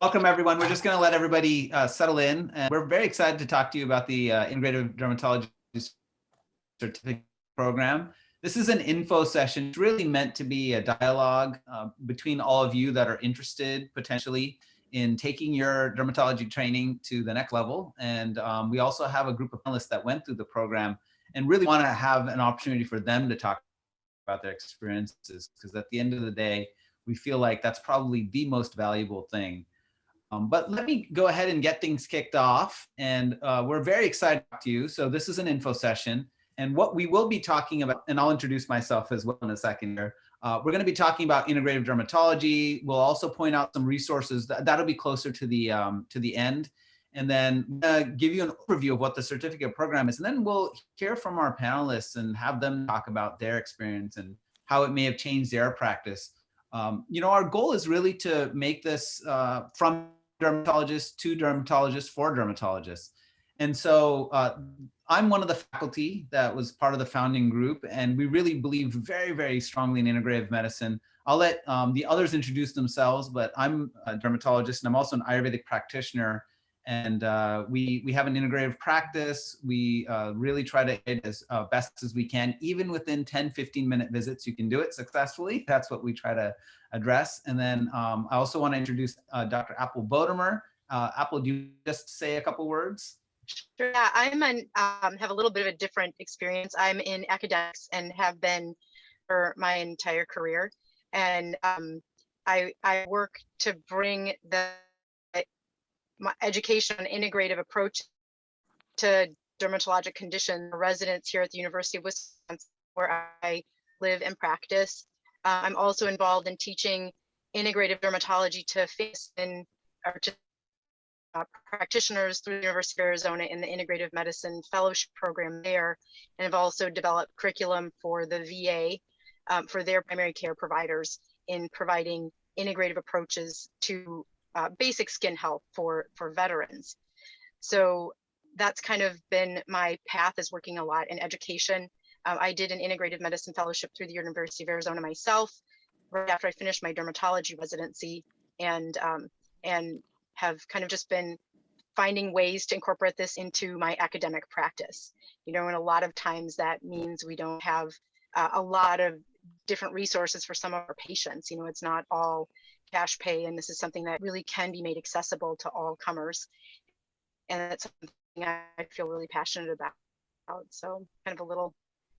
Welcome, everyone. We're just going to let everybody settle in. And we're very excited to talk to you about the Integrative Dermatology Certificate Program. This is an info session. It's really meant to be a dialogue between all of you that are interested potentially in taking your dermatology training to the next level. And we also have a group of panelists that went through the program and really want to have an opportunity for them to talk about their experiences, because at the end of the day, we feel like that's probably the most valuable thing. But let me go ahead and get things kicked off. And we're very excited to talk to you. So this is an info session. And what we will be talking about, and I'll introduce myself as well in a second here. We're going to be talking about integrative dermatology. We'll also point out some resources that'll be closer to the end. And then give you an overview of what the certificate program is. And then we'll hear from our panelists and have them talk about their experience and how it may have changed their practice. Our goal is really to make this from dermatologists to dermatologists for dermatologists. And so I'm one of the faculty that was part of the founding group, and we really believe very, very strongly in integrative medicine. I'll let the others introduce themselves, but I'm a dermatologist and I'm also an Ayurvedic practitioner. And we have an integrative practice. We really try to hit as best as we can. Even within 10, 15-minute visits, you can do it successfully. That's what we try to address. And then I also want to introduce Dr. Apple Bodemer. Apple, do you just say a couple words? Sure. Yeah, have a little bit of a different experience. I'm in academics and have been for my entire career. And I work to bring my education on integrative approach to dermatologic condition residents here at the University of Wisconsin, where I live and practice. I'm also involved in teaching integrative dermatology to practitioners through the University of Arizona in the Integrative Medicine Fellowship Program there, and have also developed curriculum for the VA for their primary care providers in providing integrative approaches to basic skin health for veterans. So that's kind of been my path, is working a lot in education. I did an integrative medicine fellowship through the University of Arizona myself right after I finished my dermatology residency, and have kind of just been finding ways to incorporate this into my academic practice. And a lot of times that means we don't have a lot of different resources for some of our patients. It's not all cash pay, and this is something that really can be made accessible to all comers. And that's something I feel really passionate about. So kind of a little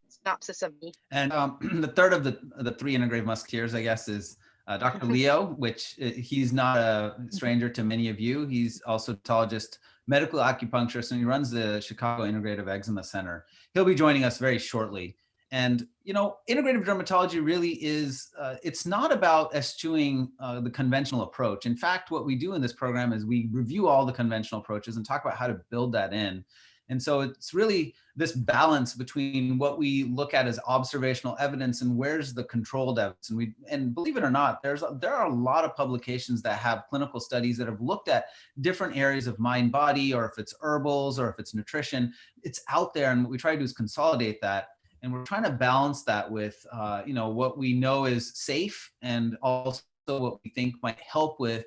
synopsis of me. And the third of the three integrative musketeers, I guess, is Dr. Leo, which he's not a stranger to many of you. He's also a dermatologist, medical acupuncturist, and he runs the Chicago Integrative Eczema Center. He'll be joining us very shortly. And, integrative dermatology really is, it's not about eschewing the conventional approach. In fact, what we do in this program is we review all the conventional approaches and talk about how to build that in. And so it's really this balance between what we look at as observational evidence and where's the controlled evidence. And believe it or not, there are a lot of publications that have clinical studies that have looked at different areas of mind body, or if it's herbals or if it's nutrition. It's out there, and what we try to do is consolidate that. And we're trying to balance that with what we know is safe, and also what we think might help with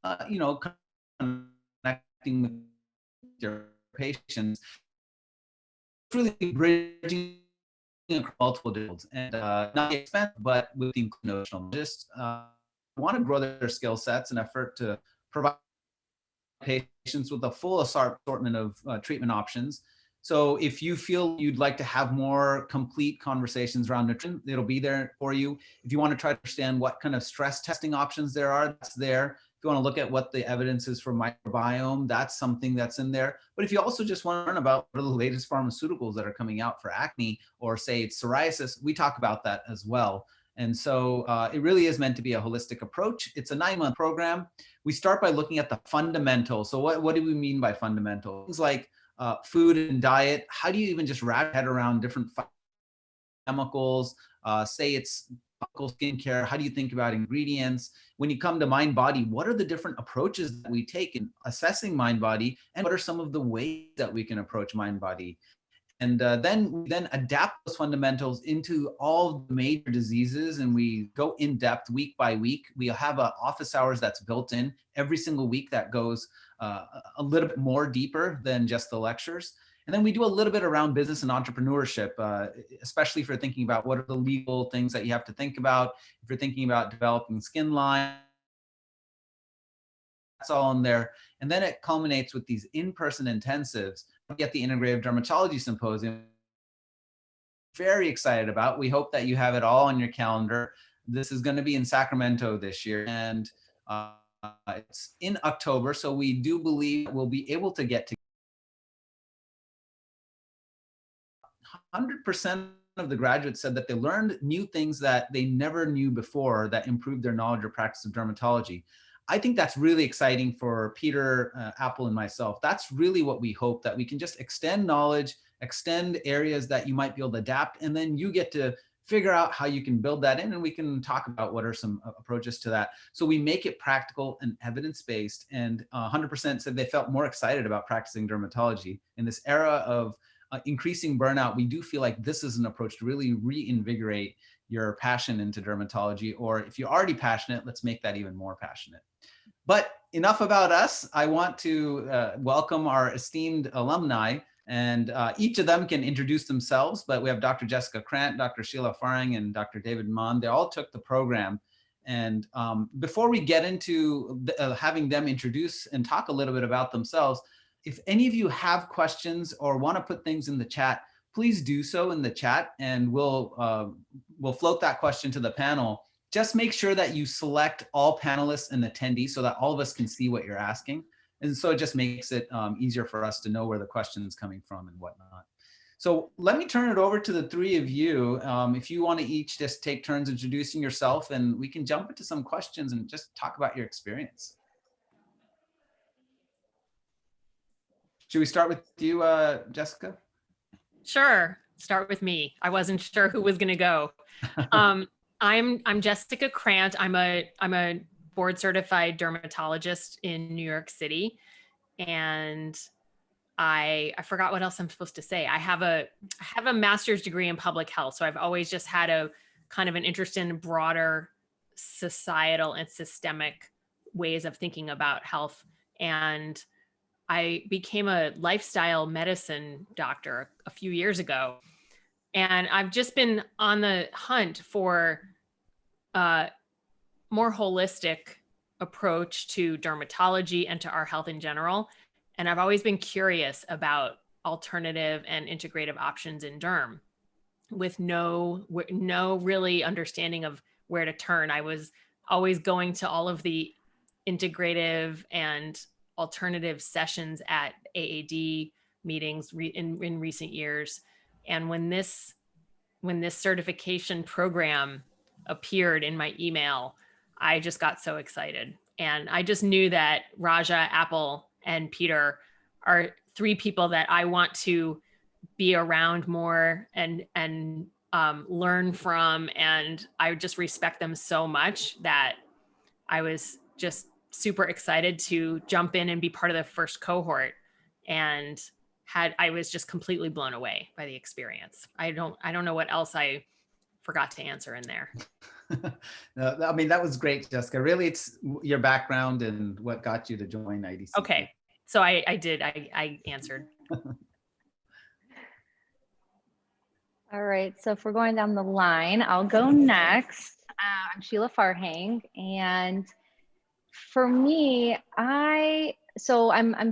connecting with your patients, really bridging multiple fields, and not expensive, but with the notional. Just want to grow their skill sets in effort to provide patients with a full assortment of treatment options. So if you feel you'd like to have more complete conversations around nutrition, it'll be there for you. If you want to try to understand what kind of stress testing options there are, that's there. If you want to look at what the evidence is for microbiome, that's something that's in there. But if you also just want to learn about what are the latest pharmaceuticals that are coming out for acne, or say it's psoriasis, we talk about that as well. And so it really is meant to be a holistic approach. It's a 9-month program. We start by looking at the fundamentals. So what do we mean by fundamentals? Things like food and diet. How do you even just wrap your head around different chemicals? Say it's skincare. How do you think about ingredients? When you come to mind body, what are the different approaches that we take in assessing mind body, and what are some of the ways that we can approach mind body? And then we adapt those fundamentals into all the major diseases, and we go in depth week by week. We have office hours that's built in every single week that goes a little bit more deeper than just the lectures. And then we do a little bit around business and entrepreneurship, especially if you're thinking about what are the legal things that you have to think about. If you're thinking about developing skin line, that's all in there. And then it culminates with these in-person intensives. We get the Integrative Dermatology Symposium. Very excited about. We hope that you have it all on your calendar. This is going to be in Sacramento this year, and it's in October. So we do believe we'll be able to get to 100% of the graduates said that they learned new things that they never knew before that improved their knowledge or practice of dermatology. I think that's really exciting for Peter, Apple, and myself. That's really what we hope, that we can just extend knowledge, extend areas that you might be able to adapt, and then you get to figure out how you can build that in, and we can talk about what are some approaches to that. So we make it practical and evidence-based, and 100% said they felt more excited about practicing dermatology. In this era of increasing burnout, we do feel like this is an approach to really reinvigorate your passion into dermatology, or if you're already passionate, let's make that even more passionate. But enough about us. I want to welcome our esteemed alumni, and each of them can introduce themselves, but we have Dr. Jessica Krant, Dr. Sheila Farhang, and Dr. David Mann. They all took the program. And before we get into having them introduce and talk a little bit about themselves, if any of you have questions or want to put things in the chat, please do so in the chat, and we'll float that question to the panel. Just make sure that you select all panelists and attendees so that all of us can see what you're asking. And so it just makes it easier for us to know where the question is coming from and whatnot. So let me turn it over to the three of you. If you want to each just take turns introducing yourself, and we can jump into some questions and just talk about your experience. Should we start with you, Jessica? Sure. Start with me. I wasn't sure who was going to go. I'm Jessica Krant. I'm a board certified dermatologist in New York City, and I forgot what else I'm supposed to say. I have a master's degree in public health, so I've always just had a kind of an interest in broader societal and systemic ways of thinking about health. And I became a lifestyle medicine doctor a few years ago. And I've just been on the hunt for a more holistic approach to dermatology and to our health in general. And I've always been curious about alternative and integrative options in derm with no really understanding of where to turn. I was always going to all of the integrative and alternative sessions at AAD meetings in recent years. And when this certification program appeared in my email, I just got so excited. And I just knew that Raja, Apple, and Peter are three people that I want to be around more and learn from. And I just respect them so much that I was just super excited to jump in and be part of the first cohort, and I was just completely blown away by the experience. I don't know what else I forgot to answer in there. No, I mean, that was great, Jessica. Really, it's your background and what got you to join IDCP. Okay, so I answered. All right, so if we're going down the line, I'll go next. I'm Sheila Farhang, and for me, I'm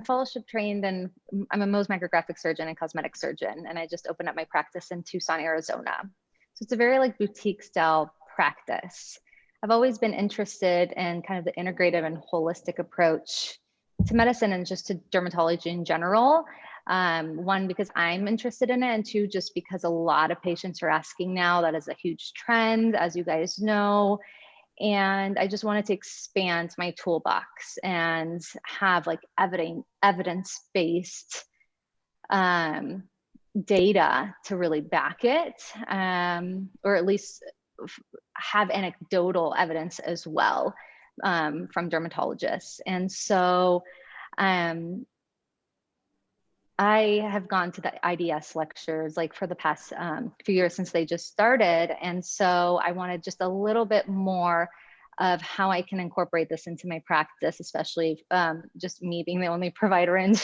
fellowship trained, and I'm a Mohs micrographic surgeon and cosmetic surgeon, and I just opened up my practice in Tucson, Arizona. So it's a very like boutique style practice. I've always been interested in kind of the integrative and holistic approach to medicine and just to dermatology in general. One, because I'm interested in it, and two, just because a lot of patients are asking now. That is a huge trend, as you guys know. And I just wanted to expand my toolbox and have like evidence-based data to really back it, or at least have anecdotal evidence as well from dermatologists. And so I have gone to the IDS lectures like for the past few years since they just started. And so I wanted just a little bit more of how I can incorporate this into my practice, especially just me being the only provider and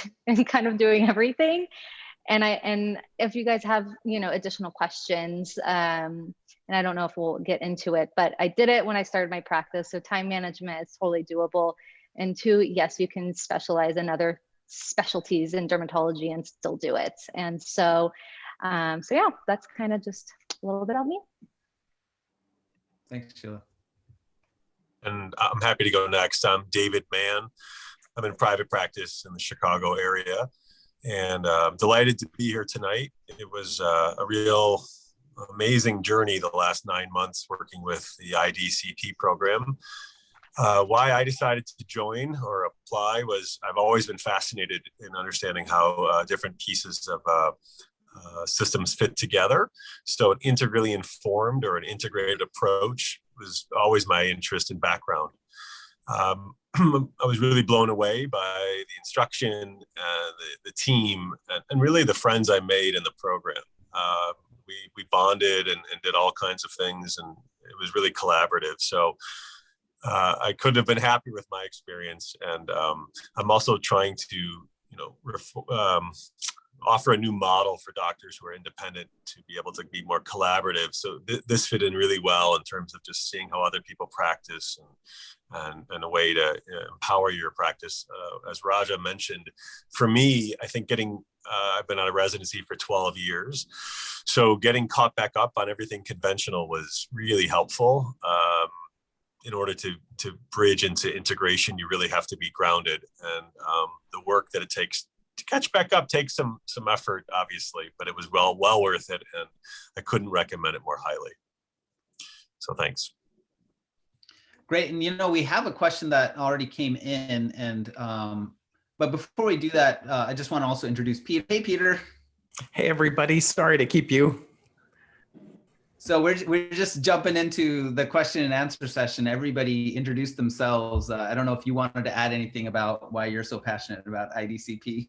kind of doing everything. And if you guys have, additional questions, and I don't know if we'll get into it, but I did it when I started my practice. So time management is totally doable. And two, yes, you can specialize in other specialties in dermatology and still do it. And so yeah, that's kind of just a little bit of me. Thanks, Sheila. And I'm happy to go next. I'm David Mann. I'm in private practice in the Chicago area, and I'm delighted to be here tonight. It was a real amazing journey the last 9 months working with the IDCP program. Why I decided to join or apply was I've always been fascinated in understanding how different pieces of systems fit together. So an integrally informed or an integrated approach was always my interest and background. I was really blown away by the instruction, the team, and really the friends I made in the program. We bonded and did all kinds of things, and it was really collaborative. So I couldn't have been happier with my experience. And I'm also trying to, offer a new model for doctors who are independent to be able to be more collaborative. So this fit in really well in terms of just seeing how other people practice and a way to empower your practice. As Raja mentioned, for me, I think I've been out of residency for 12 years. So getting caught back up on everything conventional was really helpful. In order to bridge into integration, you really have to be grounded, and the work that it takes to catch back up takes some effort, obviously, but it was well worth it, and I couldn't recommend it more highly. So thanks. Great, and we have a question that already came in, and but before we do that, I just want to also introduce Peter. Hey, Peter. Hey, everybody. Sorry to keep you. So we're just jumping into the question and answer session. Everybody introduced themselves. I don't know if you wanted to add anything about why you're so passionate about IDCP.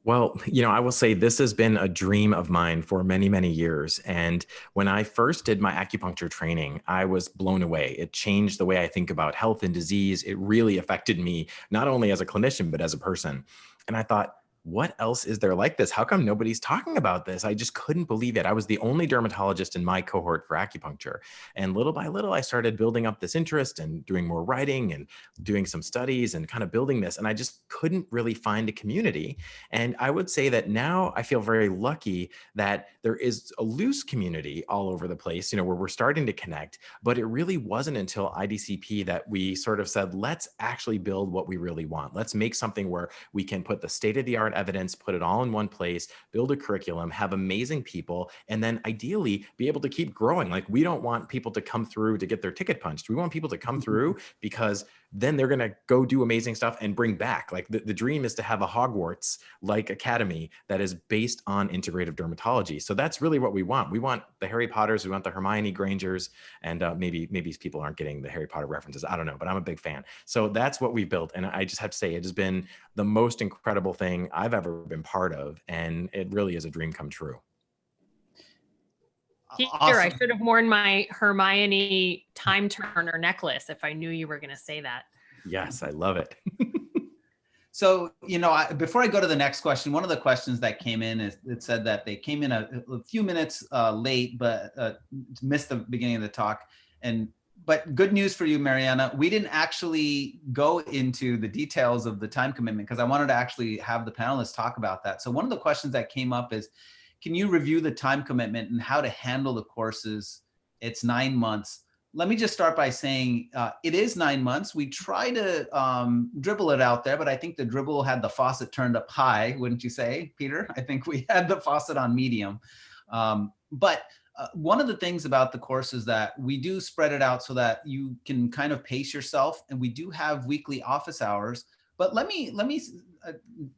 Well, I will say this has been a dream of mine for many, many years. And when I first did my acupuncture training, I was blown away. It changed the way I think about health and disease. It really affected me, not only as a clinician, but as a person. And I thought, what else is there like this? How come nobody's talking about this? I just couldn't believe it. I was the only dermatologist in my cohort for acupuncture. And little by little, I started building up this interest and doing more writing and doing some studies and kind of building this. And I just couldn't really find a community. And I would say that now I feel very lucky that there is a loose community all over the place, where we're starting to connect. But it really wasn't until IDCP that we sort of said, let's actually build what we really want. Let's make something where we can put the state-of-the-art evidence, put it all in one place, build a curriculum, have amazing people, and then ideally be able to keep growing. Like, we don't want people to come through to get their ticket punched. We want people to come through because then they're going to go do amazing stuff and bring back. Like, the dream is to have a Hogwarts-like academy that is based on integrative dermatology. So that's really what we want. We want the Harry Potters, we want the Hermione Grangers, and maybe people aren't getting the Harry Potter references. I don't know, but I'm a big fan. So that's what we built. And I just have to say, it has been the most incredible thing I've ever been part of. And it really is a dream come true. Peter, Awesome. I should have worn my Hermione time turner necklace if I knew you were going to say that. Yes, I love it. So, before I go to the next question, one of the questions that came in is, it said that they came in a few minutes late, but missed the beginning of the talk. But good news for you, Mariana, we didn't actually go into the details of the time commitment because I wanted to actually have the panelists talk about that. So one of the questions that came up is, can you review the time commitment and how to handle the courses? It's 9 months. Let me just start by saying it is 9 months. We try to dribble it out there, but I think the dribble had the faucet turned up high, wouldn't you say, Peter? I think we had the faucet on medium. But one of the things about the course is that we do spread it out so that you can kind of pace yourself, and we do have weekly office hours. But let me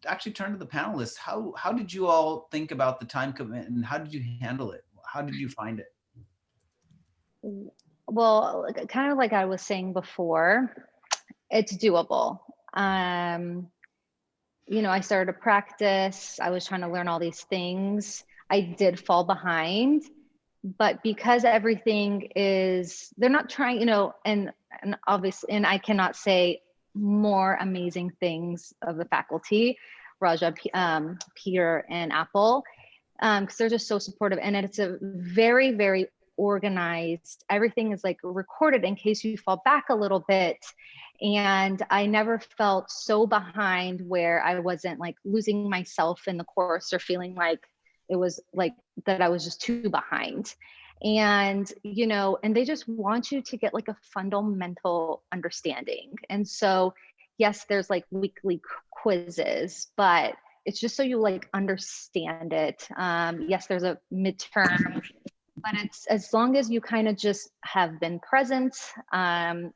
actually turn to the panelists. How did you all think about the time commitment, and how did you handle it? How did you find it? Well, kind of like I was saying before, it's doable. I started to practice. I was trying to learn all these things. I did fall behind, but because everything is, they're not trying, and obviously, and I cannot say more amazing things of the faculty, Raja, Peter, and Apple, because they're just so supportive. And it's a very, very organized, everything is like recorded in case you fall back a little bit. And I never felt so behind where I wasn't like losing myself in the course or feeling like it was like that I was just too behind. And, and they just want you to get like a fundamental understanding. And so, yes, there's like weekly quizzes, but it's just so you like understand it. Yes, there's a midterm, but it's as long as you kind of just have been present,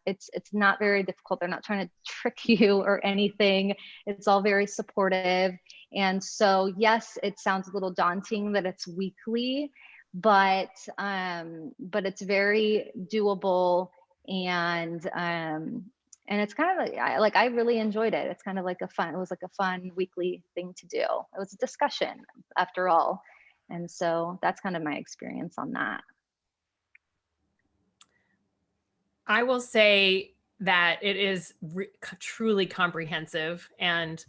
it's not very difficult. They're not trying to trick you or anything. It's all very supportive. And so, yes, it sounds a little daunting that it's weekly, but it's very doable. And it's kind of like I really enjoyed it. It's kind of like it was like a fun weekly thing to do. It was a discussion after all. And so that's kind of my experience on that. I will say that it is truly comprehensive, and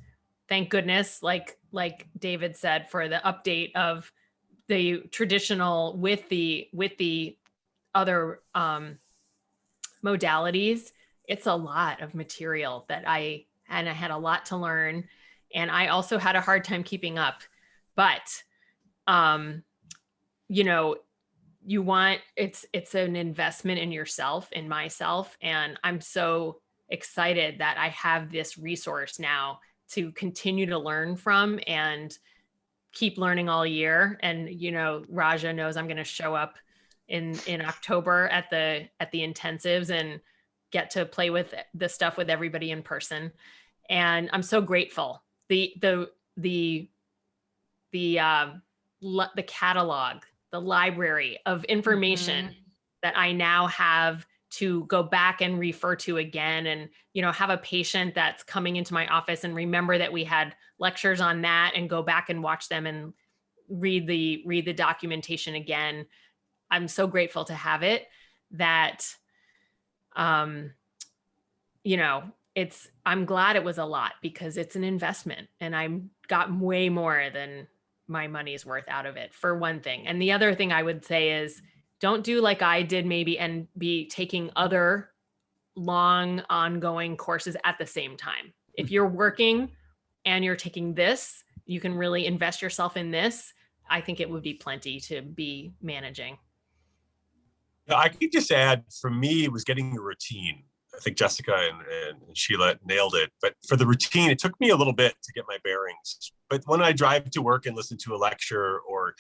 thank goodness, like David said, for the update of the traditional with the other modalities. It's a lot of material that I had a lot to learn, and I also had a hard time keeping up. But you want, it's an investment in yourself, in myself. And I'm so excited that I have this resource now to continue to learn from and keep learning all year. And, Raja knows I'm going to show up in October at the intensives and get to play with the stuff with everybody in person. And I'm so grateful. The catalog, the library of information that I now have to go back and refer to again, and have a patient that's coming into my office and remember that we had lectures on that and go back and watch them and read the documentation again. I'm so grateful to have it that I'm glad it was a lot, because it's an investment and I got way more than my money's worth out of it, for one thing. And the other thing I would say is, don't do like I did maybe and be taking other long ongoing courses at the same time. If you're working and you're taking this, you can really invest yourself in this. I think it would be plenty to be managing. I could just add, for me, it was getting a routine. I think Jessica and Sheila nailed it. But for the routine, it took me a little bit to get my bearings. But when I drive to work and listen to a lecture, or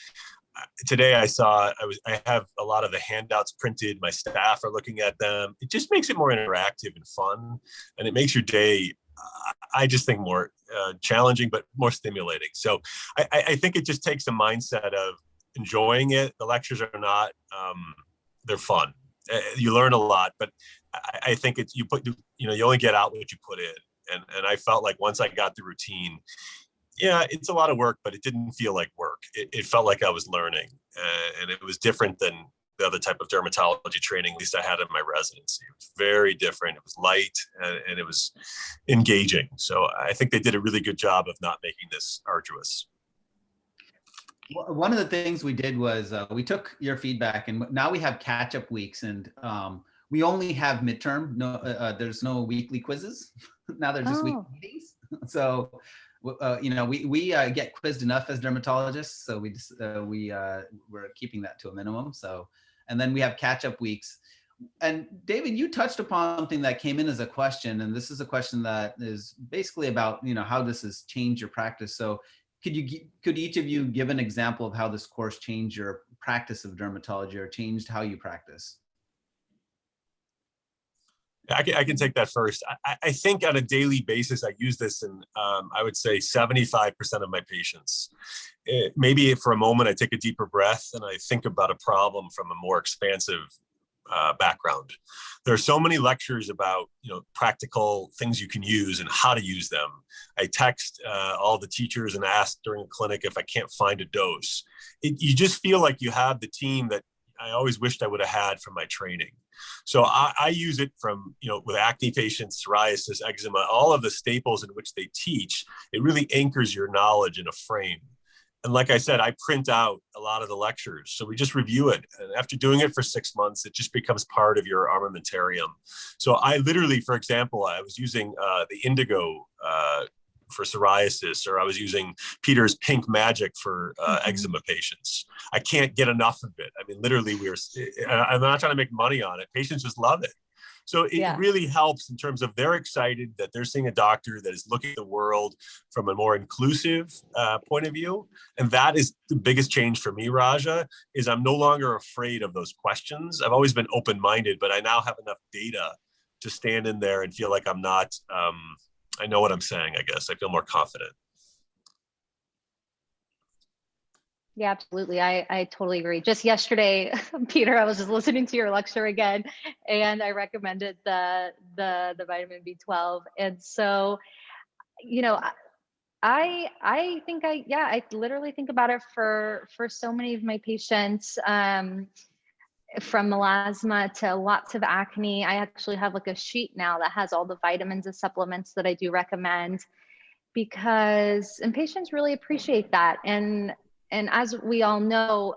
today I have a lot of the handouts printed, my staff are looking at them. It just makes it more interactive and fun. And it makes your day, I just think, more challenging, but more stimulating. So I think it just takes a mindset of enjoying it. The lectures are not, they're fun. You learn a lot, but I think you only get out what you put in. And I felt like once I got the routine, yeah, it's a lot of work, but it didn't feel like work. It felt like I was learning, and it was different than the other type of dermatology training, at least I had in my residency. It was very different. It was light, and it was engaging. So I think they did a really good job of not making this arduous. One of the things we did was we took your feedback, and now we have catch-up weeks, and we only have midterm. No, there's no weekly quizzes. Now they're just weekly meetings. So, we get quizzed enough as dermatologists, so we're keeping that to a minimum. So, and then we have catch-up weeks. And David, you touched upon something that came in as a question, and this is a question that is basically about how this has changed your practice. So, could each of you give an example of how this course changed your practice of dermatology, or changed how you practice? I can take that first. I think on a daily basis, I use this in, I would say 75% of my patients. Maybe for a moment, I take a deeper breath and I think about a problem from a more expansive background. There are so many lectures about, practical things you can use and how to use them. I text all the teachers and ask during the clinic if I can't find a dose. You just feel like you have the team that I always wished I would have had from my training. So I use it from, with acne patients, psoriasis, eczema, all of the staples in which they teach. It really anchors your knowledge in a frame. And like I said, I print out a lot of the lectures. So we just review it. And after doing it for 6 months, it just becomes part of your armamentarium. So I literally, for example, I was using the indigo for psoriasis, or I was using Peter's pink magic for eczema patients. I can't get enough of it. I mean, literally I'm not trying to make money on it. Patients just love it. So it really helps in terms of they're excited that they're seeing a doctor that is looking at the world from a more inclusive point of view. And that is the biggest change for me, Raja, is I'm no longer afraid of those questions. I've always been open-minded, but I now have enough data to stand in there and feel like I'm not, I know what I'm saying, I guess. I feel more confident. Yeah, absolutely. I totally agree. Just yesterday, Peter, I was just listening to your lecture again, and I recommended the vitamin B12. And so, I think I literally think about it for so many of my patients, from melasma to lots of acne. I actually have like a sheet now that has all the vitamins and supplements that I do recommend, and patients really appreciate that. And as we all know,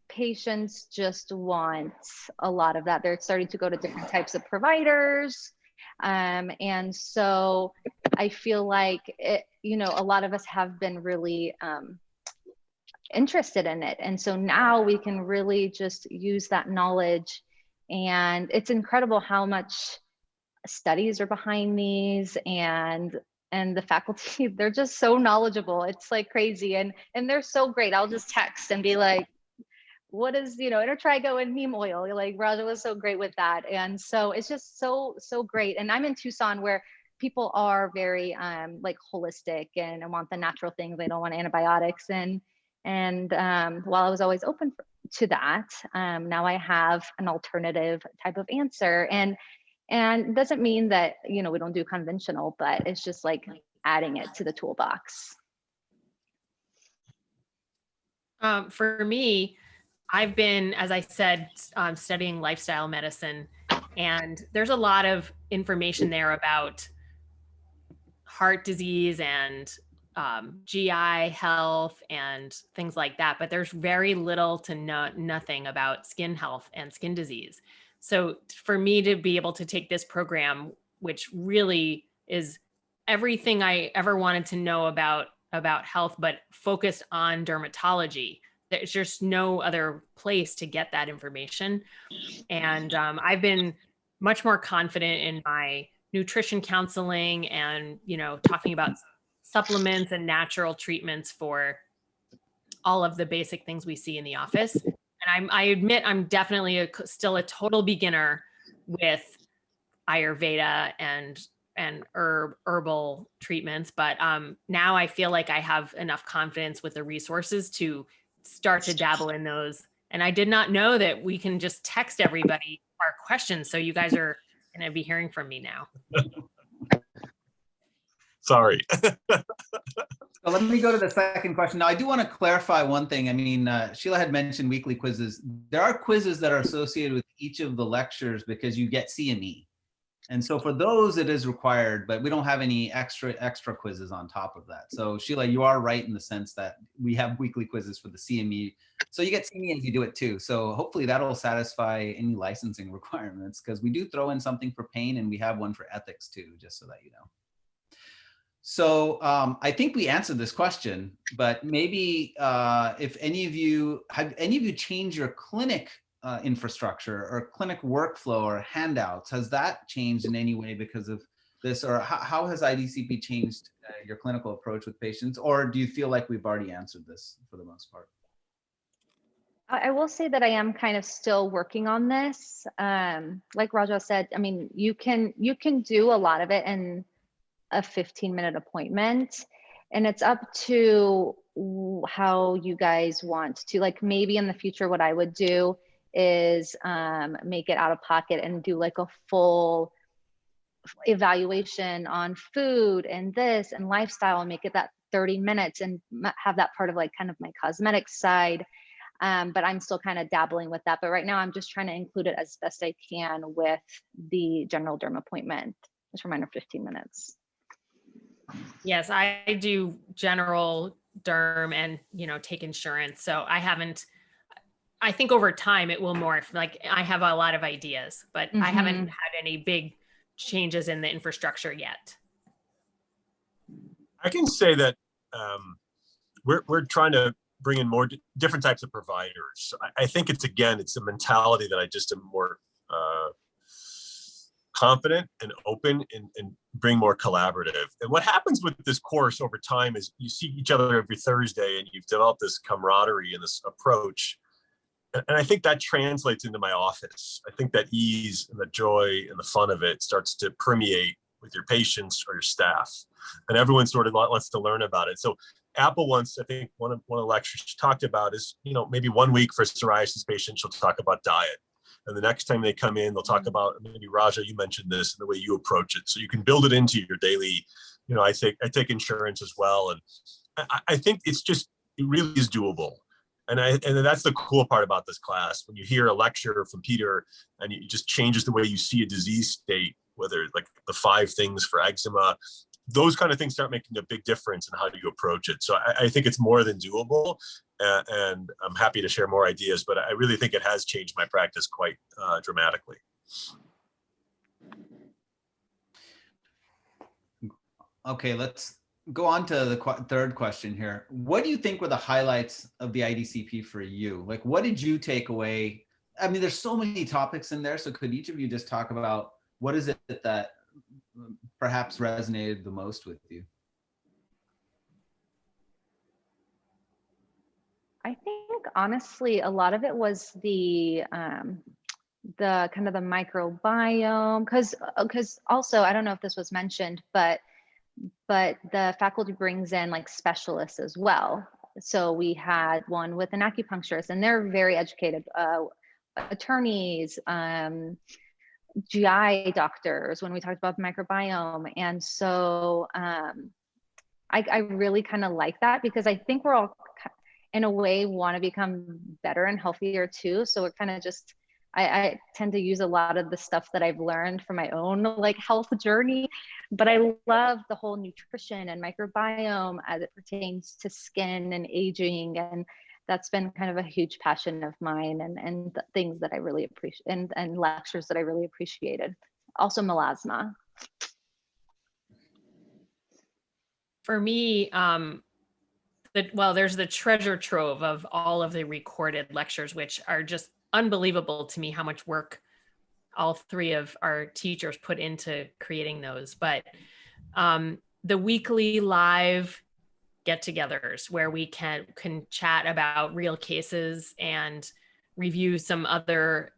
patients just want a lot of that. They're starting to go to different types of providers. And so I feel like, a lot of us have been really interested in it. And so now we can really just use that knowledge. And it's incredible how much studies are behind these, and the faculty, they're just so knowledgeable. It's like crazy. And they're so great. I'll just text and be like, what is, intertrigo and neem oil? Like Raja was so great with that. And so it's just so great. And I'm in Tucson, where people are very like holistic and want the natural things. They don't want antibiotics. And while I was always open to that, now I have an alternative type of answer. And it doesn't mean that, we don't do conventional, but it's just like adding it to the toolbox. For me, I've been, as I said, studying lifestyle medicine, and there's a lot of information there about heart disease and GI health and things like that, but there's very little to nothing about skin health and skin disease. So for me to be able to take this program, which really is everything I ever wanted to know about health, but focused on dermatology, there's just no other place to get that information. And I've been much more confident in my nutrition counseling and, talking about supplements and natural treatments for all of the basic things we see in the office. And I admit I'm definitely still a total beginner with Ayurveda and herbal treatments. But now I feel like I have enough confidence with the resources to start to dabble in those. And I did not know that we can just text everybody our questions. So you guys are going to be hearing from me now. Sorry. So let me go to the second question. Now, I do want to clarify one thing. I mean, Sheila had mentioned weekly quizzes. There are quizzes that are associated with each of the lectures because you get CME. And so for those, it is required, but we don't have any extra quizzes on top of that. So Sheila, you are right in the sense that we have weekly quizzes for the CME. So you get CME as you do it too. So hopefully that'll satisfy any licensing requirements, because we do throw in something for pain and we have one for ethics too, just so that you know. So I think we answered this question, but maybe if any of you, have any of you changed your clinic infrastructure or clinic workflow or handouts? Has that changed in any way because of this? Or how has IDCP changed your clinical approach with patients? Or do you feel like we've already answered this for the most part? I will say that I am kind of still working on this. Like Raja said, I mean, you can do a lot of it in a 15-minute appointment, and it's up to how you guys want to. Like maybe in the future, what I would do is make it out of pocket and do like a full evaluation on food and this and lifestyle, and make it that 30 minutes and have that part of like kind of my cosmetic side. But I'm still kind of dabbling with that. But right now I'm just trying to include it as best I can with the general derm appointment, just reminder 15 minutes. Yes, I do general derm and, take insurance. So I think over time it will morph. Like I have a lot of ideas, but I haven't had any big changes in the infrastructure yet. I can say that we're trying to bring in more different types of providers. I think it's a mentality that I just am more confident and open and bring more collaborative. And what happens with this course over time is you see each other every Thursday and you've developed this camaraderie and this approach. And I think that translates into my office. I think that ease and the joy and the fun of it starts to permeate with your patients or your staff. And everyone sort of wants to learn about it. So Apple once, I think one of the lectures she talked about is, maybe 1 week for a psoriasis patient, she'll talk about diet. And the next time they come in, they'll talk about, maybe Raja, you mentioned this, and the way you approach it. So you can build it into your daily, I take insurance as well. And I think it really is doable. And that's the cool part about this class. When you hear a lecture from Peter and it just changes the way you see a disease state, whether like the 5 things for eczema, those kind of things start making a big difference in how you approach it. So I think it's more than doable, and I'm happy to share more ideas, but I really think it has changed my practice quite dramatically. Okay, let's go on to the third question here. What do you think were the highlights of the IDCP for you? Like, what did you take away? I mean, there's so many topics in there. So could each of you just talk about what is it that perhaps resonated the most with you? I think honestly, a lot of it was the kind of the microbiome, because also, I don't know if this was mentioned, but the faculty brings in like specialists as well. So we had one with an acupuncturist, and they're very educated, attorneys, GI doctors, when we talked about the microbiome. And so I really kind of like that, because I think we're all in a way want to become better and healthier too. So we're kind of just, I tend to use a lot of the stuff that I've learned from my own like health journey, but I love the whole nutrition and microbiome as it pertains to skin and aging. And that's been kind of a huge passion of mine, and things that I really appreciate, and lectures that I really appreciated. Also melasma. For me, there's the treasure trove of all of the recorded lectures, which are just unbelievable to me how much work all 3 of our teachers put into creating those. But the weekly live get-togethers where we can chat about real cases and review some other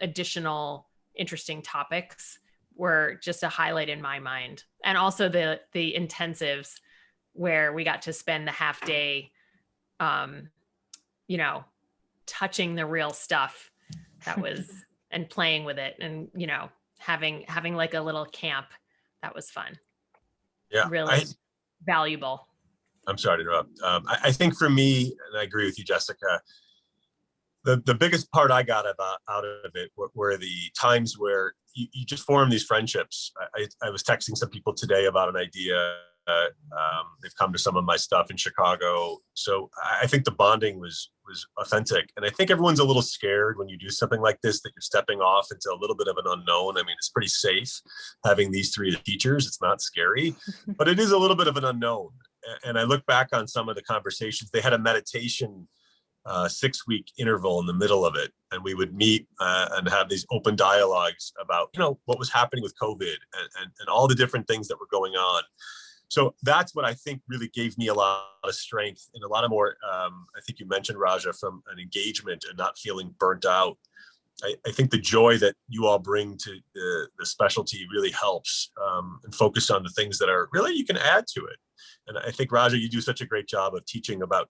additional interesting topics were just a highlight in my mind. And also the intensives where we got to spend the half day, touching the real stuff that was, and playing with it, and, having like a little camp. That was fun. Yeah. Really valuable. I'm sorry to interrupt. I think for me, and I agree with you, Jessica, the biggest part I got out of it were the times where you just form these friendships. I was texting some people today about an idea. They've come to some of my stuff in Chicago. So I think the bonding was authentic. And I think everyone's a little scared when you do something like this, that you're stepping off into a little bit of an unknown. I mean, it's pretty safe having these 3 teachers. It's not scary, but it is a little bit of an unknown. And I look back on some of the conversations. They had a meditation 6-week interval in the middle of it, and we would meet and have these open dialogues about what was happening with COVID and all the different things that were going on. So that's what I think really gave me a lot of strength and a lot of more, I think you mentioned, Raja, from an engagement and not feeling burnt out. I think the joy that you all bring to the specialty really helps, and focus on the things that are really, you can add to it. And I think, Raja, you do such a great job of teaching about,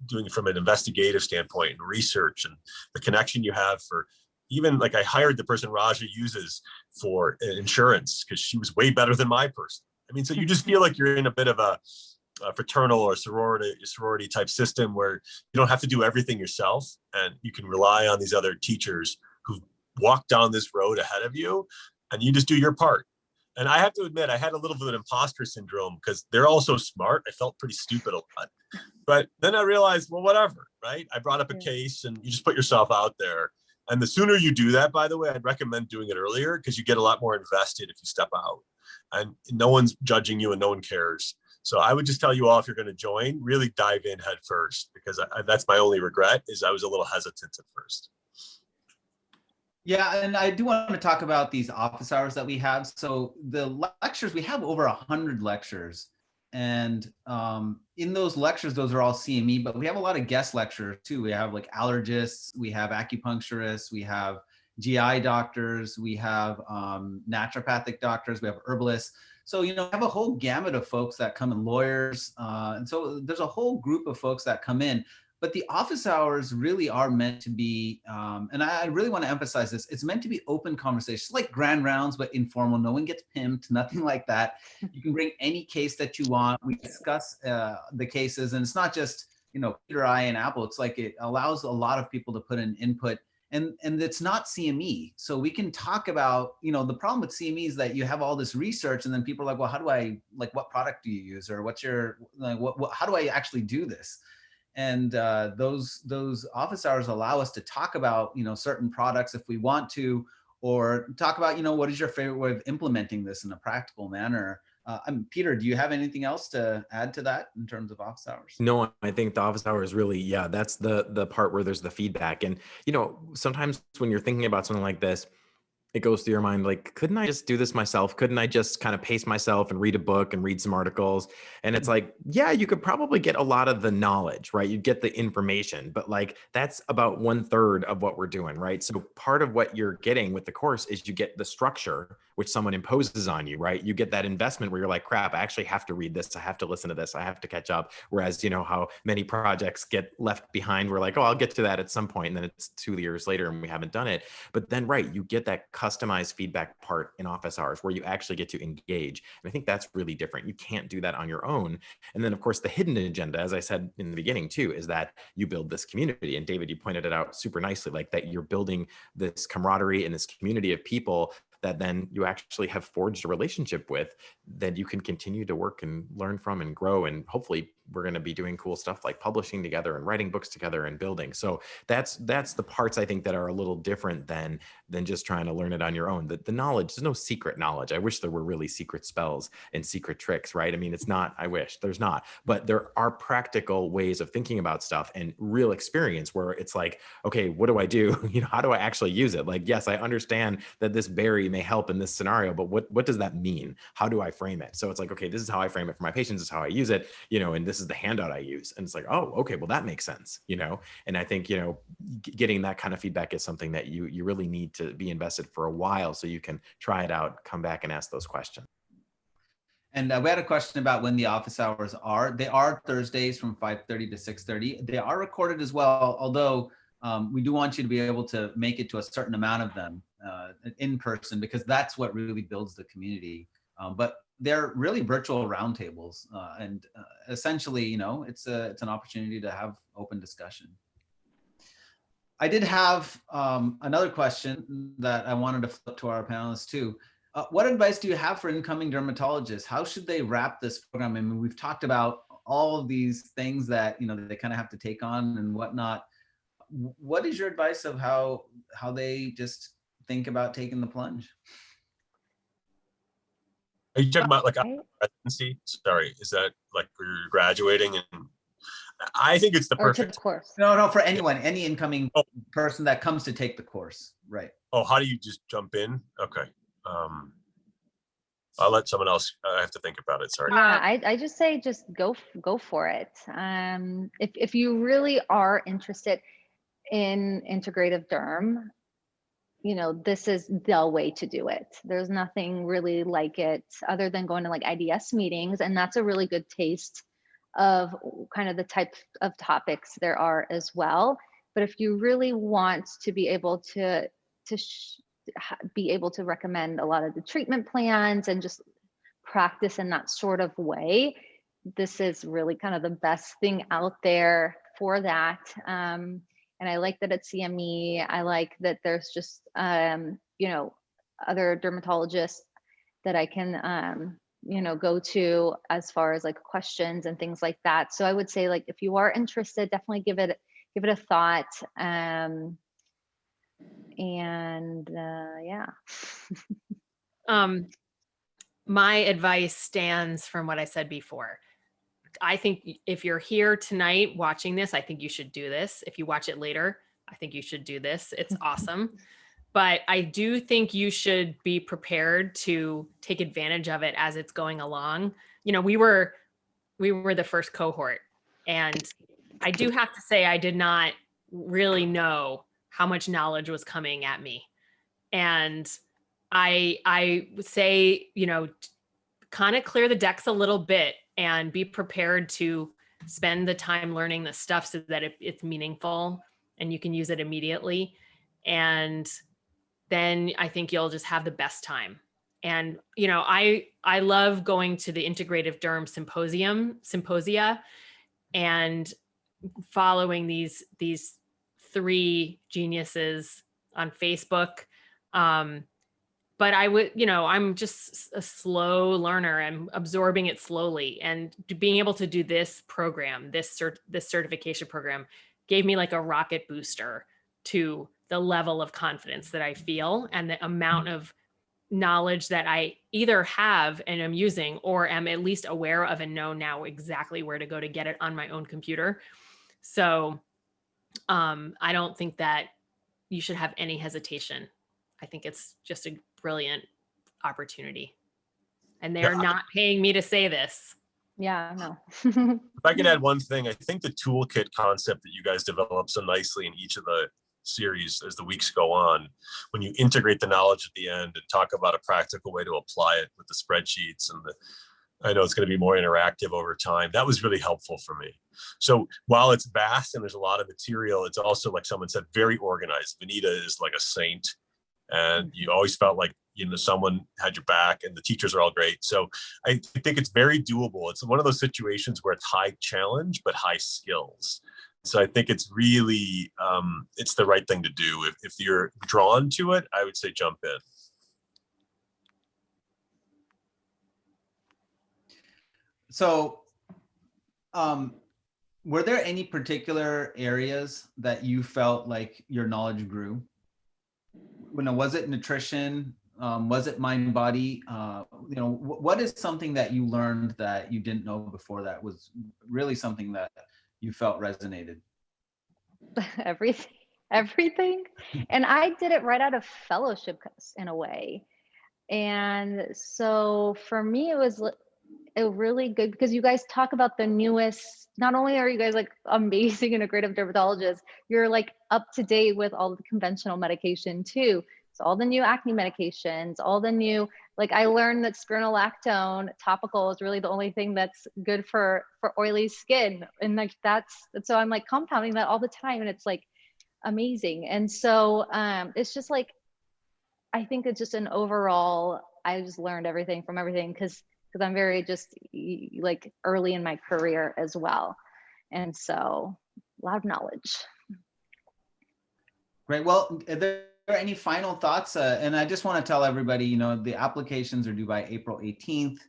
doing it from an investigative standpoint and research, and the connection you have for, even like I hired the person Raja uses for insurance because she was way better than my person. I mean, so you just feel like you're in a bit of a fraternal or sorority type system where you don't have to do everything yourself, and you can rely on these other teachers who walk down this road ahead of you, and you just do your part. And I have to admit, I had a little bit of imposter syndrome because they're all so smart. I felt pretty stupid a lot. But then I realized, well, whatever, right? I brought up a case and you just put yourself out there. And the sooner you do that, by the way, I'd recommend doing it earlier because you get a lot more invested if you step out. And no one's judging you and no one cares. So I would just tell you all, if you're going to join, really dive in head first, because that's my only regret, is I was a little hesitant at first. Yeah, and I do want to talk about these office hours that we have. So the lectures, we have over 100 lectures. And in those lectures, those are all CME, but we have a lot of guest lecturers too. We have like allergists, we have acupuncturists, we have GI doctors, we have naturopathic doctors, we have herbalists. So, you know, we have a whole gamut of folks that come in, lawyers. And so there's a whole group of folks that come in. But the office hours really are meant to be, and I really want to emphasize this, it's meant to be open conversations, like grand rounds, but informal. No one gets pimped, nothing like that. You can bring any case that you want. We discuss the cases, and it's not just, you know, Peter, I, and Apple. It's like it allows a lot of people to put in input, and it's not CME. So we can talk about, you know, the problem with CME is that you have all this research, and then people are like, well, how do I, like, what product do you use? Or what's your, like, how do I actually do this? And those office hours allow us to talk about, you know, certain products if we want to, or talk about, you know, what is your favorite way of implementing this in a practical manner. Peter, do you have anything else to add to that in terms of office hours? No, I think the office hours really, yeah, that's the part where there's the feedback. And, you know, sometimes when you're thinking about something like this, it goes through your mind, like, couldn't I just do this myself? Couldn't I just kind of pace myself and read a book and read some articles? And it's like, yeah, you could probably get a lot of the knowledge, right? You'd get the information, but like, that's about 1/3 of what we're doing, right? So part of what you're getting with the course is you get the structure, which someone imposes on you, right? You get that investment where you're like, crap, I actually have to read this. I have to listen to this. I have to catch up. Whereas, you know, how many projects get left behind. We're like, oh, I'll get to that at some point. And then it's 2 years later and we haven't done it. But then, right, you get that customized feedback part in office hours where you actually get to engage. And I think that's really different. You can't do that on your own. And then, of course, the hidden agenda, as I said in the beginning too, is that you build this community. And David, you pointed it out super nicely, like that you're building this camaraderie and this community of people that then you actually have forged a relationship with, that you can continue to work and learn from and grow. And hopefully we're going to be doing cool stuff like publishing together and writing books together and building. So that's the parts I think that are a little different than just trying to learn it on your own. The knowledge, there's no secret knowledge. I wish there were really secret spells and secret tricks, right? I mean, it's not, I wish there's not, but there are practical ways of thinking about stuff and real experience where it's like, okay, what do I do? You know, how do I actually use it? Like, yes, I understand that this berry may help in this scenario, but what does that mean? How do I frame it? So it's like, okay, this is how I frame it for my patients, this is how I use it, you know, and this is the handout I use. And it's like, oh, okay, well, that makes sense, you know? And I think, you know, getting that kind of feedback is something that you really need to be invested for a while so you can try it out, come back and ask those questions. And we had a question about when the office hours are. They are Thursdays from 5:30 to 6:30. They are recorded as well, although we do want you to be able to make it to a certain amount of them in person, because that's what really builds the community. But they're really virtual roundtables, and essentially, you know, it's an opportunity to have open discussion. I did have another question that I wanted to flip to our panelists too. What advice do you have for incoming dermatologists? How should they wrap this program? I mean, we've talked about all of these things that, you know, they kind of have to take on and whatnot. What is your advice of how they just think about taking the plunge? Are you talking about like residency? Sorry, is that like you're graduating? And I think it's the perfect course. No, for anyone, any incoming person that comes to take the course, right? Oh, how do you just jump in? Okay. I'll let someone else. I have to think about it. Sorry. Yeah, I just say just go for it. If you really are interested in integrative derm, you know, this is the way to do it. There's nothing really like it other than going to like IDS meetings, and that's a really good taste of kind of the types of topics there are as well. But if you really want to be able to be able to recommend a lot of the treatment plans and just practice in that sort of way, this is really kind of the best thing out there for that. And I like that it's CME. I like that there's just, you know, other dermatologists that I can, you know, go to as far as like questions and things like that. So I would say, like, if you are interested, definitely give it a thought. Yeah. My advice stands from what I said before. I think if you're here tonight watching this, I think you should do this. If you watch it later, I think you should do this. It's awesome. But I do think you should be prepared to take advantage of it as it's going along. You know, we were the first cohort, and I do have to say I did not really know how much knowledge was coming at me. And I would say, you know, kind of clear the decks a little bit and be prepared to spend the time learning the stuff so that it's meaningful and you can use it immediately. And then I think you'll just have the best time. And, you know, I love going to the Integrative Derm symposia and following these three geniuses on Facebook. But I would, you know, I'm just a slow learner. I'm absorbing it slowly, and being able to do this program, this certification program, gave me like a rocket booster to the level of confidence that I feel and the amount of knowledge that I either have and am using, or am at least aware of and know now exactly where to go to get it on my own computer. So I don't think that you should have any hesitation. I think it's just a brilliant opportunity. And they're not paying me to say this. Yeah, no. If I could add one thing, I think the toolkit concept that you guys developed so nicely in each of the series as the weeks go on, when you integrate the knowledge at the end and talk about a practical way to apply it with the spreadsheets and I know it's going to be more interactive over time. That was really helpful for me. So while it's vast and there's a lot of material, it's also, like someone said, very organized. Vanita is like a saint, and you always felt like, you know, someone had your back, and the teachers are all great. So I think it's very doable. It's one of those situations where it's high challenge, but high skills. So I think it's really, it's the right thing to do. If you're drawn to it, I would say jump in. So, were there any particular areas that you felt like your knowledge grew? You know, was it nutrition? Was it mind body? You know, what is something that you learned that you didn't know before that was really something that you felt resonated? Everything. And I did it right out of fellowship in a way. And so for me, it was really good because you guys talk about the newest. Not only are you guys like amazing integrative dermatologists, you're like up to date with all the conventional medication too. So all the new acne medications, all the new, like I learned that spironolactone topical is really the only thing that's good for oily skin. And like so I'm like compounding that all the time, and it's like amazing. And so it's just like, I think it's just an overall, I just learned everything from everything because I'm very just like early in my career as well. And so a lot of knowledge. Great. Well, are there any final thoughts? And I just want to tell everybody, you know, the applications are due by April 18th.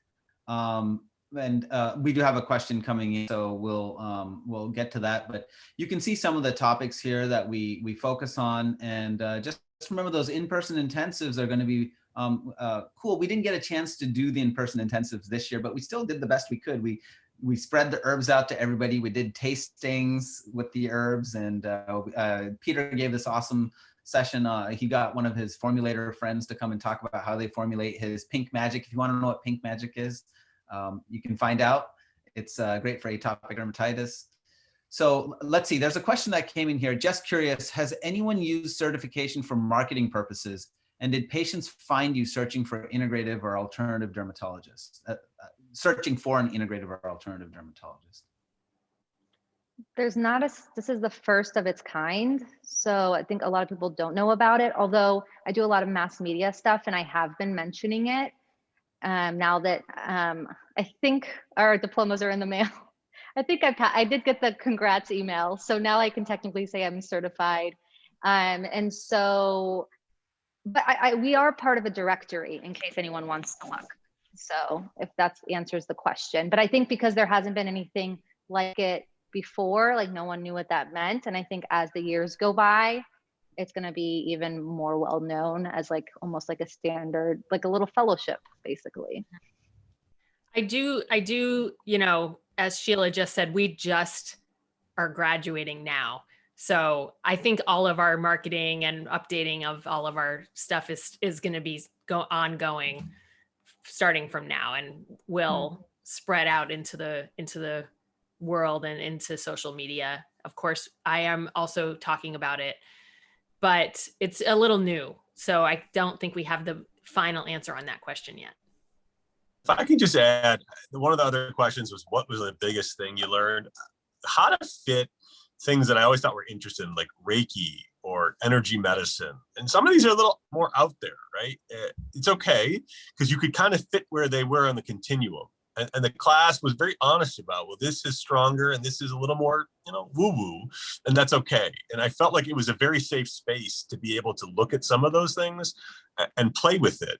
And we do have a question coming in, so we'll get to that. But you can see some of the topics here that we focus on, and just remember those in-person intensives are going to be cool. We didn't get a chance to do the in-person intensives this year, but we still did the best we could. We spread the herbs out to everybody. We did tastings with the herbs, and Peter gave this awesome session. He got one of his formulator friends to come and talk about how they formulate his pink magic. If you want to know what pink magic is, you can find out. It's great for atopic dermatitis. So let's see, there's a question that came in here. Just curious, has anyone used certification for marketing purposes? And did patients find you searching for integrative or alternative dermatologists? Searching for an integrative or alternative dermatologist? There's not this is the first of its kind. So I think a lot of people don't know about it, although I do a lot of mass media stuff and I have been mentioning it. Now that I think our diplomas are in the mail. I think I did get the congrats email. So now I can technically say I'm certified. And so, but we are part of a directory in case anyone wants to look. So if that answers the question, but I think because there hasn't been anything like it before, like no one knew what that meant. And I think as the years go by, it's going to be even more well known as like almost like a standard, like a little fellowship, basically. I do, you know, as Sheila just said, we just are graduating now. So I think all of our marketing and updating of all of our stuff is going to be ongoing starting from now, and will spread out into the world and into social media. Of course, I am also talking about it, but it's a little new. So I don't think we have the final answer on that question yet. If I can just add, one of the other questions was, what was the biggest thing you learned? How to fit things that I always thought were interesting, like Reiki or energy medicine. And some of these are a little more out there, right? It's okay, because you could kind of fit where they were on the continuum. And the class was very honest about, well, this is stronger and this is a little more, you know, woo-woo, and that's okay. And I felt like it was a very safe space to be able to look at some of those things and play with it.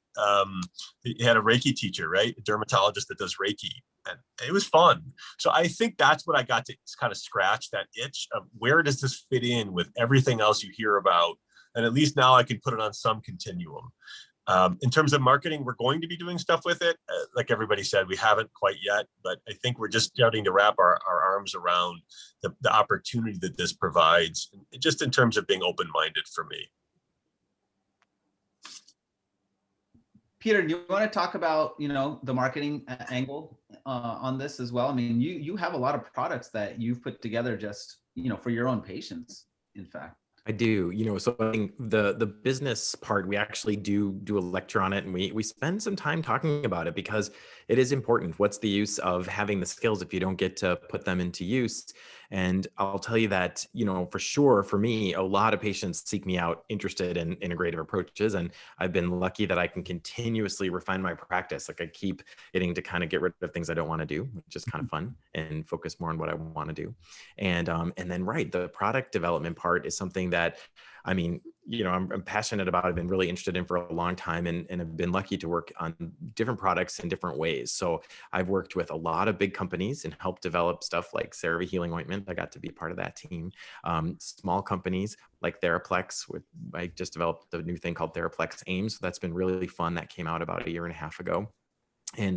You had a Reiki teacher, right? A dermatologist that does Reiki, and it was fun. So I think that's what I got to kind of scratch that itch of, where does this fit in with everything else you hear about? And at least now I can put it on some continuum. In terms of marketing, we're going to be doing stuff with it. Like everybody said, we haven't quite yet, but I think we're just starting to wrap our arms around the opportunity that this provides, just in terms of being open-minded for me. Peter, do you want to talk about, you know, the marketing angle on this as well? I mean, you have a lot of products that you've put together just, you know, for your own patients, in fact. I do, you know, so I think the business part, we actually do a lecture on it, and we spend some time talking about it because it is important. What's the use of having the skills if you don't get to put them into use? And I'll tell you that, you know, for sure, for me, a lot of patients seek me out interested in integrative approaches. And I've been lucky that I can continuously refine my practice. Like I keep getting to kind of get rid of things I don't want to do, which is kind of fun, and focus more on what I want to do. And then, right, the product development part is something that, I mean, you know, I'm passionate about. I've been really interested in for a long time, and have been lucky to work on different products in different ways. So I've worked with a lot of big companies and helped develop stuff like CeraVe Healing Ointment. I got to be part of that team. Small companies like Theraplex. I just developed a new thing called Theraplex AIM. So that's been really fun. That came out about 1.5 years ago. And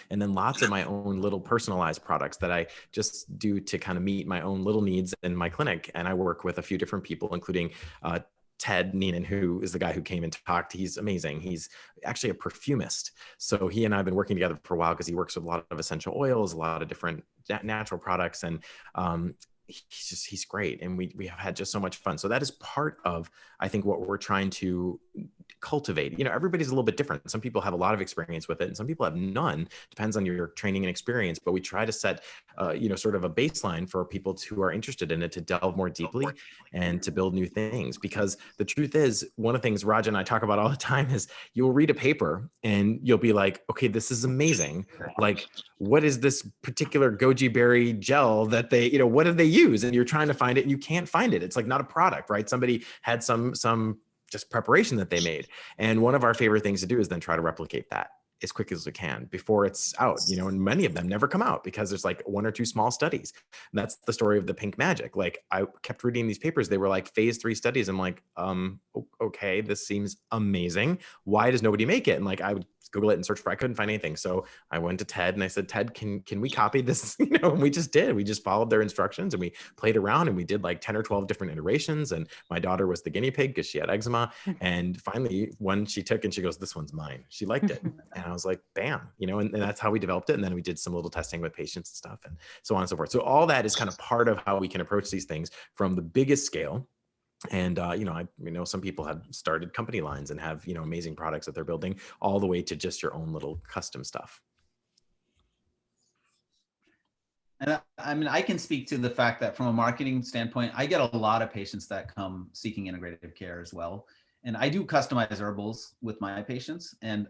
then lots of my own little personalized products that I just do to kind of meet my own little needs in my clinic. And I work with a few different people, including Ted Neenan, who is the guy who came and talked. He's amazing. He's actually a perfumist. So he and I have been working together for a while because he works with a lot of essential oils, a lot of different natural products. And he's great. And we have had just so much fun. So that is part of, I think, what we're trying to cultivate. You know, everybody's a little bit different. Some people have a lot of experience with it and some people have none. Depends on your training and experience, but we try to set you know, sort of a baseline for people who are interested in it to delve more deeply and to build new things. Because the truth is, one of the things Raj and I talk about all the time is you'll read a paper and you'll be like, okay, this is amazing. Like, what is this particular goji berry gel that they, you know, what do they use? And you're trying to find it and you can't find it. It's like not a product, right? Somebody had some just preparation that they made. And one of our favorite things to do is then try to replicate that as quick as we can before it's out, you know, and many of them never come out because there's like 1 or 2 small studies. And that's the story of the pink magic. Like I kept reading these papers. They were like phase 3 studies. I'm like, okay, this seems amazing. Why does nobody make it? And like, I would Google it and search for, I couldn't find anything. So I went to Ted and I said, Ted, can we copy this? You know, and we just did. We just followed their instructions and we played around and we did like 10 or 12 different iterations. And my daughter was the guinea pig because she had eczema. And finally, one she took and she goes, this one's mine. She liked it. And I was like, bam, you know, and that's how we developed it. And then we did some little testing with patients and stuff and so on and so forth. So all that is kind of part of how we can approach these things from the biggest scale. And, you know, I know some people have started company lines and have, you know, amazing products that they're building all the way to just your own little custom stuff. And I mean, I can speak to the fact that from a marketing standpoint, I get a lot of patients that come seeking integrative care as well. And I do customize herbals with my patients. And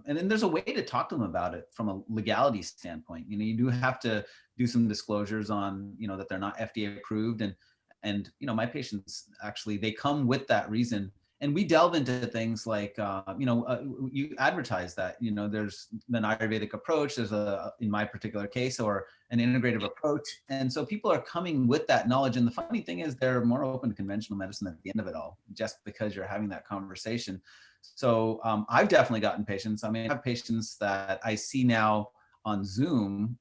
then there's a way to talk to them about it from a legality standpoint. You know, you do have to do some disclosures on, you know, that they're not FDA approved. And you know, my patients actually, they come with that reason. And we delve into things like, you advertise that, you know, there's an Ayurvedic approach, there's in my particular case, or an integrative approach. And so people are coming with that knowledge. And the funny thing is they're more open to conventional medicine at the end of it all, just because you're having that conversation. So I've definitely gotten patients. I mean, I have patients that I see now on Zoom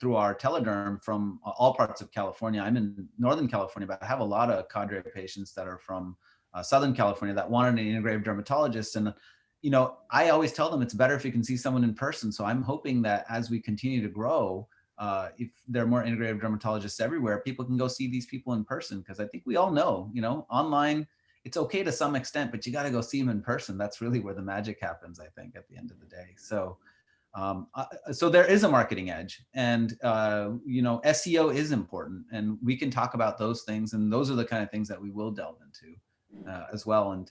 through our telederm from all parts of California. I'm in Northern California, but I have a lot of cadre patients that are from Southern California that wanted an integrative dermatologist. And, you know, I always tell them it's better if you can see someone in person. So I'm hoping that as we continue to grow, if there are more integrative dermatologists everywhere, people can go see these people in person. Because I think we all know, you know, online, it's okay to some extent, but you got to go see them in person. That's really where the magic happens, I think, at the end of the day. So, so there is a marketing edge, and you know, SEO is important, and we can talk about those things. And those are the kind of things that we will delve into as well. And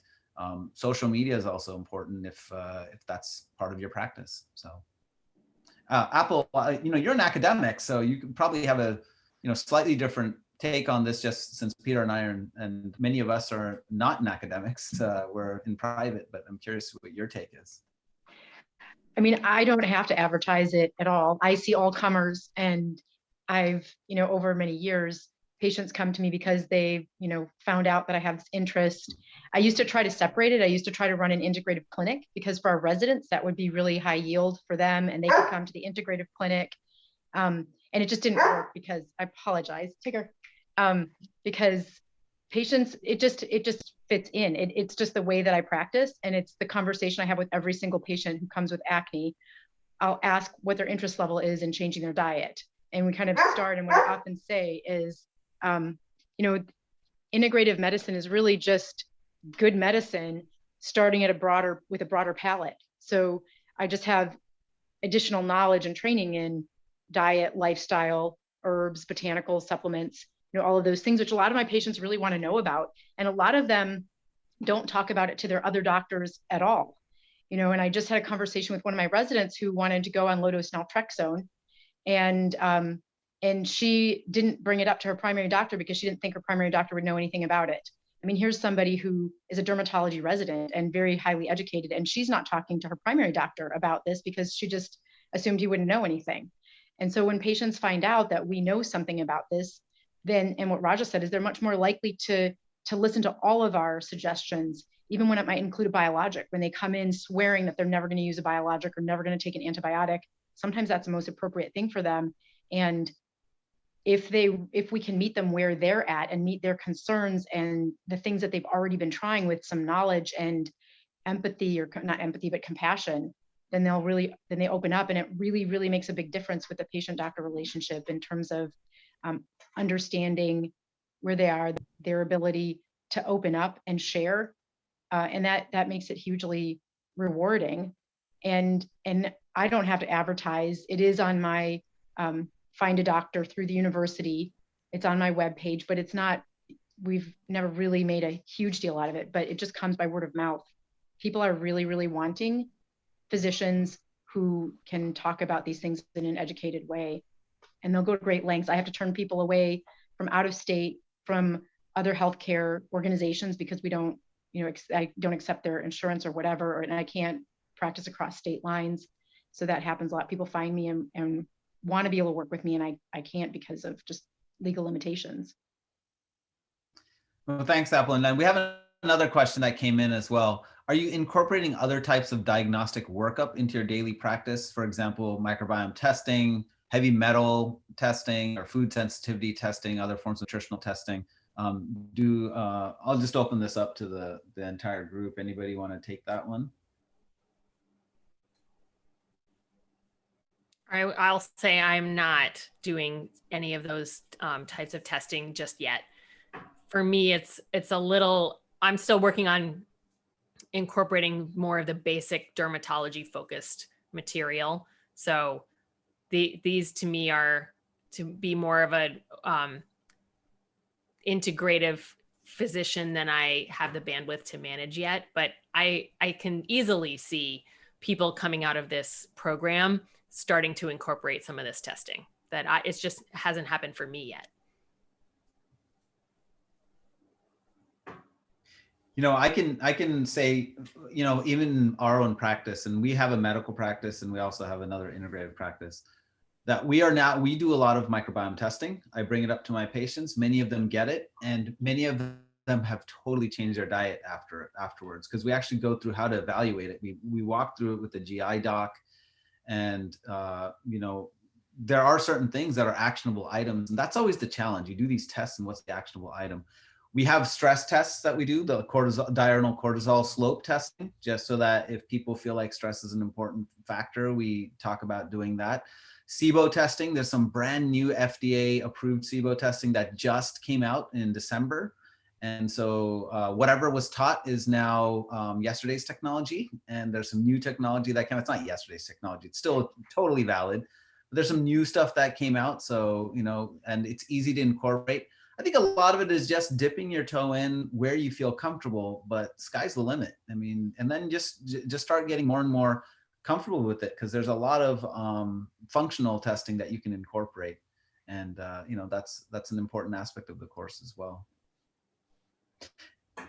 social media is also important if that's part of your practice. So Apple, you know, you're an academic, so you could probably have a, you know, slightly different take on this, just since Peter and I are, and many of us are not in academics, we're in private, but I'm curious what your take is. I mean, I don't have to advertise it at all. I see all comers, and I've, you know, over many years, patients come to me because they, you know, found out that I have this interest. I used to try to separate it. I used to try to run an integrative clinic, because for our residents, that would be really high yield for them, and they could come to the integrative clinic. And it just didn't work because, I apologize, Tigger, because patients, it just fits in. It's just the way that I practice, and it's the conversation I have with every single patient who comes with acne. I'll ask what their interest level is in changing their diet. And we kind of start, and what I often say is, you know, integrative medicine is really just good medicine starting at with a broader palette. So I just have additional knowledge and training in diet, lifestyle, herbs, botanicals, supplements, you know, all of those things, which a lot of my patients really want to know about. And a lot of them don't talk about it to their other doctors at all. You know, and I just had a conversation with one of my residents who wanted to go on low-dose naltrexone, and she didn't bring it up to her primary doctor because she didn't think her primary doctor would know anything about it. I mean, here's somebody who is a dermatology resident and very highly educated, and she's not talking to her primary doctor about this because she just assumed he wouldn't know anything. And so when patients find out that we know something about this, then, and what Raja said, is they're much more likely to listen to all of our suggestions, even when it might include a biologic. When they come in swearing that they're never going to use a biologic or never going to take an antibiotic, sometimes that's the most appropriate thing for them. And if we can meet them where they're at and meet their concerns and the things that they've already been trying with some knowledge and empathy, or not empathy, but compassion, then they open up, and it really, really makes a big difference with the patient-doctor relationship in terms of understanding where they are, their ability to open up and share. And that makes it hugely rewarding. And I don't have to advertise. It is on my Find a Doctor through the university. It's on my webpage, but it's not, we've never really made a huge deal out of it, but it just comes by word of mouth. People are really, really wanting physicians who can talk about these things in an educated way. And they'll go to great lengths. I have to turn people away from out of state, from other healthcare organizations, because we don't, you know, I don't accept their insurance or whatever, and I can't practice across state lines. So that happens a lot. People find me and want to be able to work with me, and I can't because of just legal limitations. Well, thanks, Apple. And we have another question that came in as well. Are you incorporating other types of diagnostic workup into your daily practice? For example, microbiome testing, heavy metal testing, or food sensitivity testing, other forms of nutritional testing? I'll just open this up to the entire group. Anybody want to take that one? I'll say I'm not doing any of those types of testing just yet. For me, it's a little, I'm still working on incorporating more of the basic dermatology focused material. So these to me are to be more of a integrative physician than I have the bandwidth to manage yet. But I can easily see people coming out of this program starting to incorporate some of this testing that it just hasn't happened for me yet. You know, I can say, you know, even our own practice, and we have a medical practice and we also have another integrative practice, that we do a lot of microbiome testing. I bring it up to my patients. Many of them get it, and many of them have totally changed their diet afterwards, because we actually go through how to evaluate it. We walk through it with the GI doc, and you know, there are certain things that are actionable items, and that's always the challenge. You do these tests, and what's the actionable item? We have stress tests that we do, the diurnal cortisol slope testing, just so that if people feel like stress is an important factor, we talk about doing that. SIBO testing, there's some brand new FDA approved SIBO testing that just came out in December. And so whatever was taught is now yesterday's technology. And there's some new technology that came out. It's not yesterday's technology, it's still totally valid. But there's some new stuff that came out. So, you know, and it's easy to incorporate. I think a lot of it is just dipping your toe in where you feel comfortable, but sky's the limit. I mean, and then just start getting more and more comfortable with it, because there's a lot of functional testing that you can incorporate, and you know, that's an important aspect of the course as well.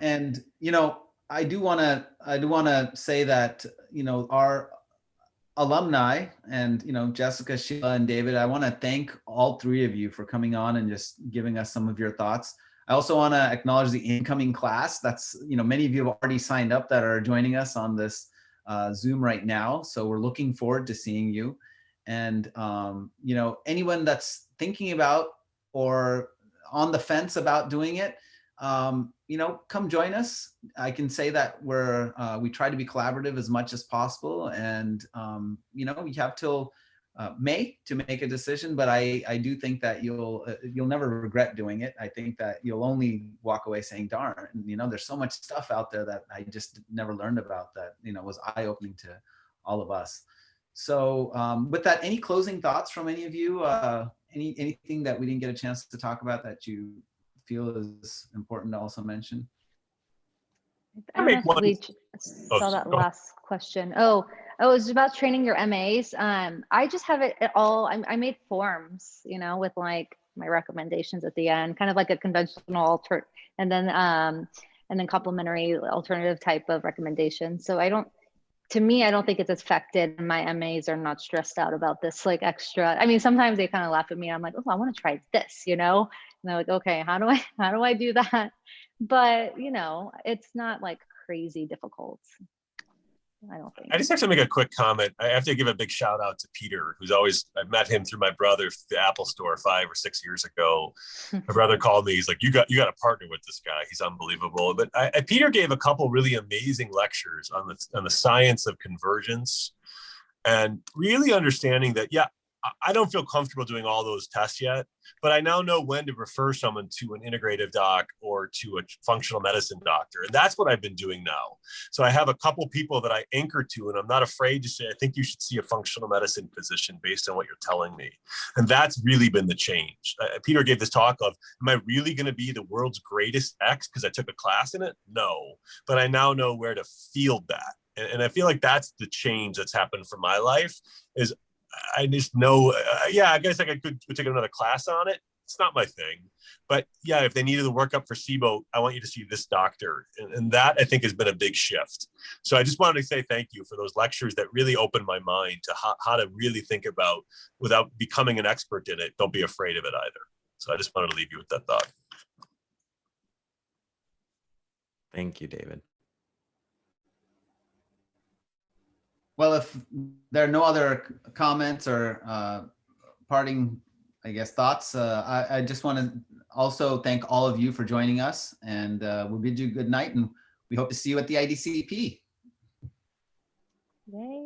And you know, I do want to say that, you know, our alumni, and you know, Jessica, Sheila, and David, I want to thank all three of you for coming on and just giving us some of your thoughts. I also want to acknowledge the incoming class. That's, you know, many of you have already signed up that are joining us on this Zoom right now. So we're looking forward to seeing you. And you know, anyone that's thinking about or on the fence about doing it, you know, come join us. I can say that we try to be collaborative as much as possible, and you know, we have till May to make a decision. But I do think that you'll never regret doing it. I think that you'll only walk away saying, "Darn, you know, there's so much stuff out there that I just never learned about that, you know, was eye-opening to all of us." So with that, any closing thoughts from any of you? Anything that we didn't get a chance to talk about that you feel is important to also mention? I don't know if we saw that last question. Oh, it was about training your MAs. I just have it all. I made forms, you know, with like my recommendations at the end, kind of like a conventional and then complementary alternative type of recommendation. So to me, I don't think it's affected. My MAs are not stressed out about this like extra. I mean, sometimes they kind of laugh at me. I'm like, oh, I want to try this, you know? And they're like, okay, how do I do that? But you know, it's not like crazy difficult. I don't think. I just have to make a quick comment. I have to give a big shout out to Peter, I met him through my brother at the Apple store 5 or 6 years ago. My brother called me. He's like, you got to partner with this guy. He's unbelievable. But Peter gave a couple really amazing lectures on the science of convergence, and really understanding that, yeah, I don't feel comfortable doing all those tests yet, but I now know when to refer someone to an integrative doc or to a functional medicine doctor. And that's what I've been doing now. So I have a couple people that I anchor to, and I'm not afraid to say, I think you should see a functional medicine physician based on what you're telling me. And that's really been the change. Peter gave this talk of, am I really going to be the world's greatest X because I took a class in it? No, but I now know where to field that. And I feel like that's the change that's happened for my life, is I just know, yeah, I guess I could take another class on it. It's not my thing. But yeah, if they needed to work up for SIBO, I want you to see this doctor. And that, I think, has been a big shift. So I just wanted to say thank you for those lectures that really opened my mind to how to really think about, without becoming an expert in it, don't be afraid of it either. So I just wanted to leave you with that thought. Thank you, David. Well, if there are no other comments or parting, I guess, thoughts, I just want to also thank all of you for joining us, and we'll bid you good night, and we hope to see you at the IDCP. Yay.